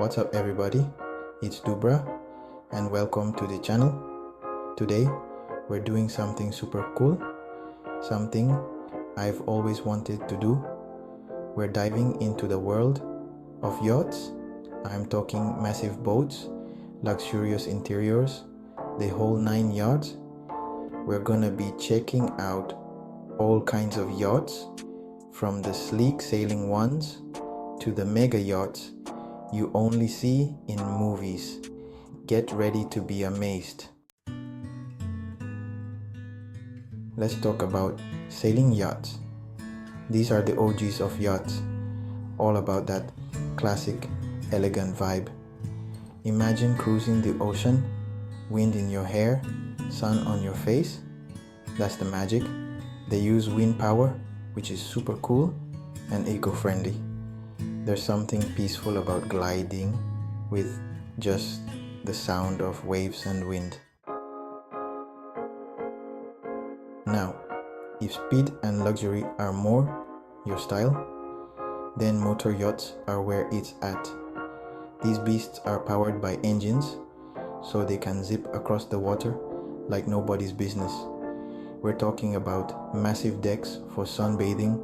What's up everybody, it's Dubra and welcome to the channel. Today we're doing something super cool, something I've always wanted to do. We're diving into the world of yachts. I'm talking massive boats, luxurious interiors, the whole 9 yards. We're gonna be checking out all kinds of yachts, from the sleek sailing ones to the mega yachts you only see in movies. Get ready to be amazed. Let's talk about sailing yachts. These are the OGs of yachts, all about that classic, elegant vibe. Imagine cruising the ocean, wind in your hair, sun on your face. That's the magic. They use wind power, which is super cool and eco-friendly. There's something peaceful about gliding with just the sound of waves and wind. Now, if speed and luxury are more your style, then motor yachts are where it's at. These beasts are powered by engines, so they can zip across the water like nobody's business. We're talking about massive decks for sunbathing,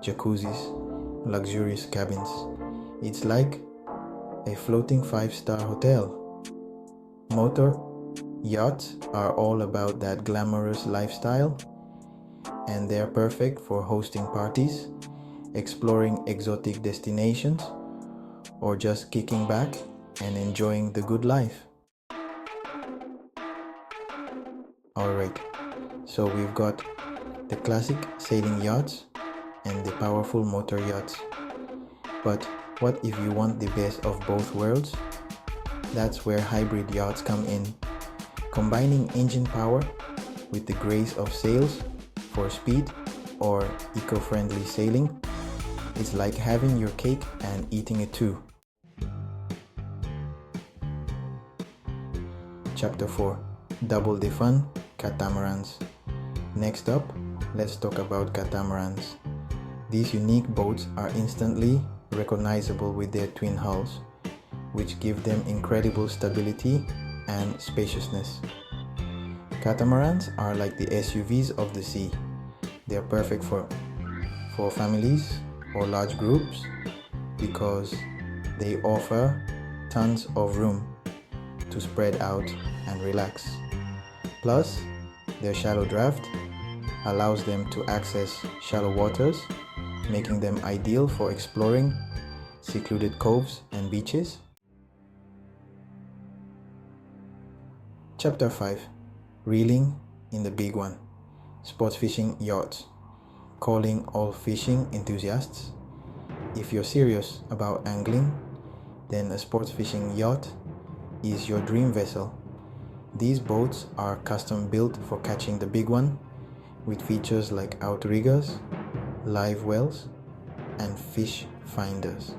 jacuzzis, luxurious cabins. It's like a floating 5-star hotel. Motor yachts are all about that glamorous lifestyle, and they're perfect for hosting parties, exploring exotic destinations, or just kicking back and enjoying the good life. Alright, so we've got the classic sailing yachts and the powerful motor yachts. But what if you want the best of both worlds? That's where hybrid yachts come in. Combining engine power with the grace of sails for speed or eco-friendly sailing. It's like having your cake and eating it too. Chapter 4. Double the fun, Catamarans. Next up, let's talk about catamarans. These unique boats are instantly recognizable with their twin hulls, which give them incredible stability and spaciousness. Catamarans are like the SUVs of the sea. They're perfect for families or large groups because they offer tons of room to spread out and relax. Plus, their shallow draft allows them to access shallow waters, making them ideal for exploring secluded coves and beaches. Chapter 5. Reeling in the big one. Sports fishing yachts. Calling all fishing enthusiasts. If you're serious about angling, then a sports fishing yacht is your dream vessel. These boats are custom built for catching the big one, with features like outriggers, live wells, and fish finders.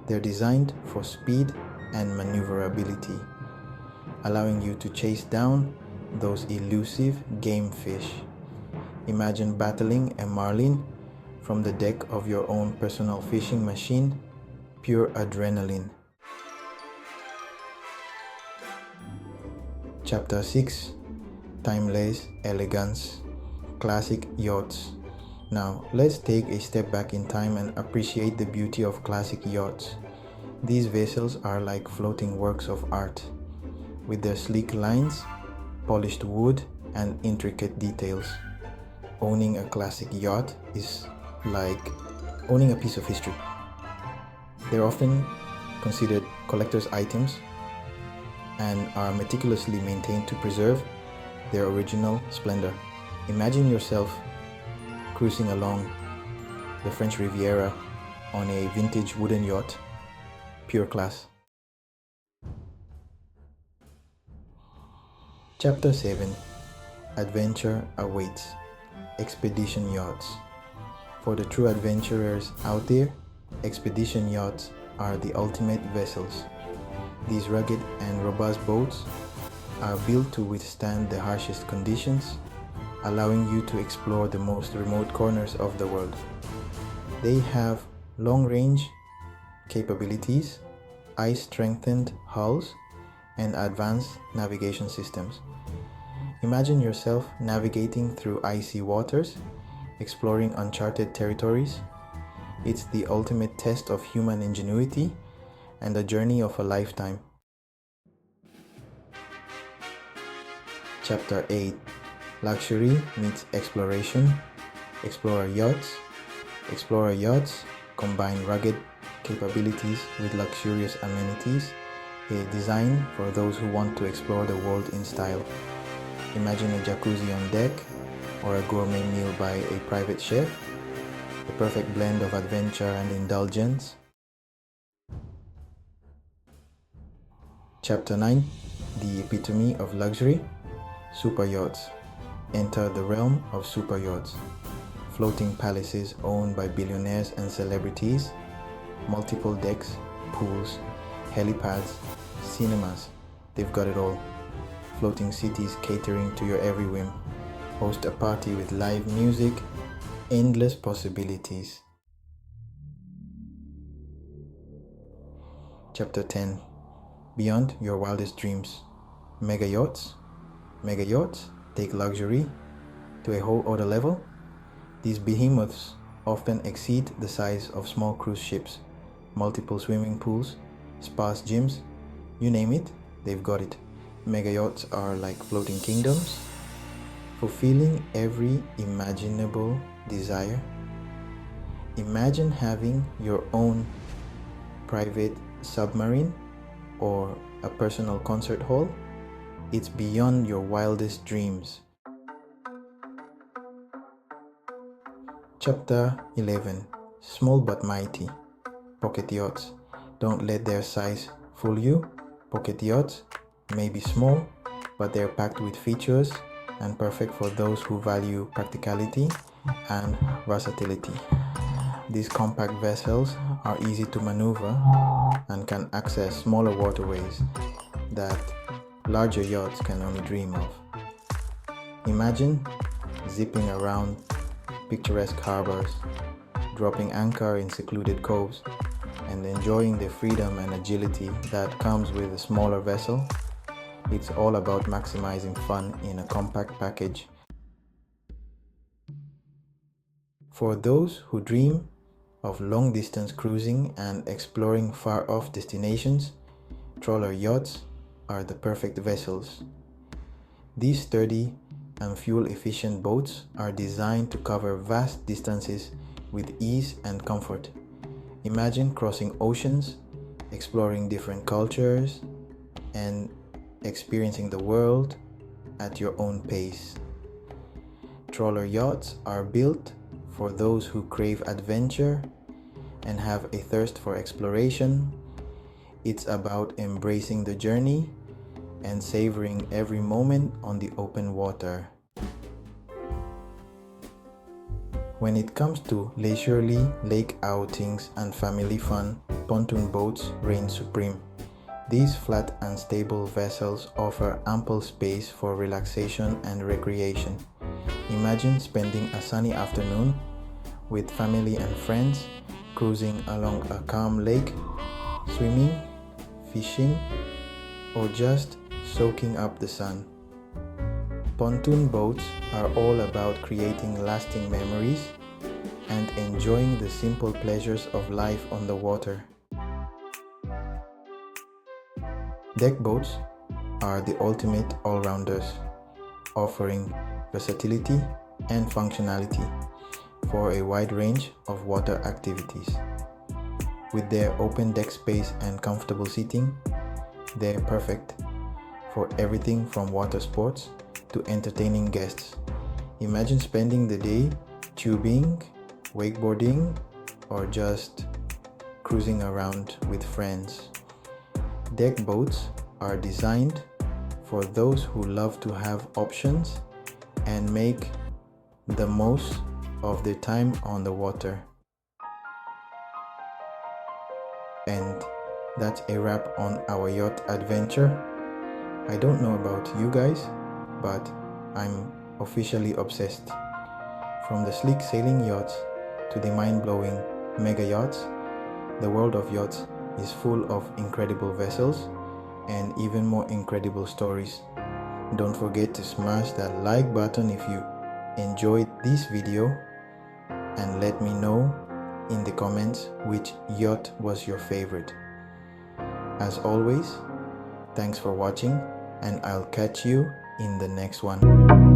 They're designed for speed and maneuverability, allowing you to chase down those elusive game fish. Imagine battling a marlin from the deck of your own personal fishing machine. Pure adrenaline. Chapter 6. Timeless elegance. Classic yachts. Now, let's take a step back in time and appreciate the beauty of classic yachts. These vessels are like floating works of art, with their sleek lines, polished wood, and intricate details. Owning a classic yacht is like owning a piece of history. They're often considered collector's items and are meticulously maintained to preserve their original splendor. Imagine yourself cruising along the French Riviera on a vintage wooden yacht. Pure class. Chapter 7. Adventure awaits. Expedition yachts. For the true adventurers out there, expedition yachts are the ultimate vessels. These rugged and robust boats are built to withstand the harshest conditions, allowing you to explore the most remote corners of the world. They have long-range capabilities, ice-strengthened hulls and advanced navigation systems. Imagine yourself navigating through icy waters, exploring uncharted territories. It's the ultimate test of human ingenuity and the journey of a lifetime. Chapter 8: Luxury meets exploration. Explorer Yachts. Explorer Yachts combine rugged capabilities with luxurious amenities, a design for those who want to explore the world in style. Imagine a jacuzzi on deck or a gourmet meal by a private chef, the perfect blend of adventure and indulgence. Chapter 9: The epitome of luxury. Super yachts. Enter the realm of super yachts. Floating palaces owned by billionaires and celebrities, multiple decks, pools, helipads, cinemas, they've got it all. Floating cities catering to your every whim. Host a party with live music, endless possibilities. Chapter 10: Beyond your wildest dreams. Mega yachts. Mega yachts take luxury to a whole other level. These behemoths often exceed the size of small cruise ships. Multiple swimming pools, spas, gyms, you name it, they've got it. Mega yachts are like floating kingdoms, fulfilling every imaginable desire. Imagine having your own private submarine or a personal concert hall. It's beyond your wildest dreams. Chapter 11: Small but mighty. Pocket yachts. Don't let their size fool you. Pocket yachts may be small, but they're packed with features and perfect for those who value practicality and versatility. These compact vessels are easy to maneuver and can access smaller waterways that larger yachts can only dream of. Imagine zipping around picturesque harbors, dropping anchor in secluded coves, and enjoying the freedom and agility that comes with a smaller vessel. It's all about maximizing fun in a compact package. For those who dream of long-distance cruising and exploring far-off destinations, trawler yachts are the perfect vessels. These sturdy and fuel-efficient boats are designed to cover vast distances with ease and comfort. Imagine crossing oceans, exploring different cultures, and experiencing the world at your own pace. Trawler yachts are built for those who crave adventure and have a thirst for exploration. It's about embracing the journey and savoring every moment on the open water. When it comes to leisurely lake outings and family fun, pontoon boats reign supreme. These flat and stable vessels offer ample space for relaxation and recreation. Imagine spending a sunny afternoon with family and friends, cruising along a calm lake, swimming, fishing, or just soaking up the sun. Pontoon boats are all about creating lasting memories and enjoying the simple pleasures of life on the water. Deck boats are the ultimate all-rounders, offering versatility and functionality for a wide range of water activities. With their open deck space and comfortable seating, they're perfect for everything from water sports to entertaining guests. Imagine spending the day tubing, wakeboarding, or just cruising around with friends. Deck boats are designed for those who love to have options and make the most of their time on the water. And that's a wrap on our yacht adventure. I don't know about you guys, but I'm officially obsessed. From the sleek sailing yachts to the mind-blowing mega yachts, the world of yachts is full of incredible vessels and even more incredible stories. Don't forget to smash that like button if you enjoyed this video, and let me know in the comments which yacht was your favorite. As always, thanks for watching, and I'll catch you in the next one.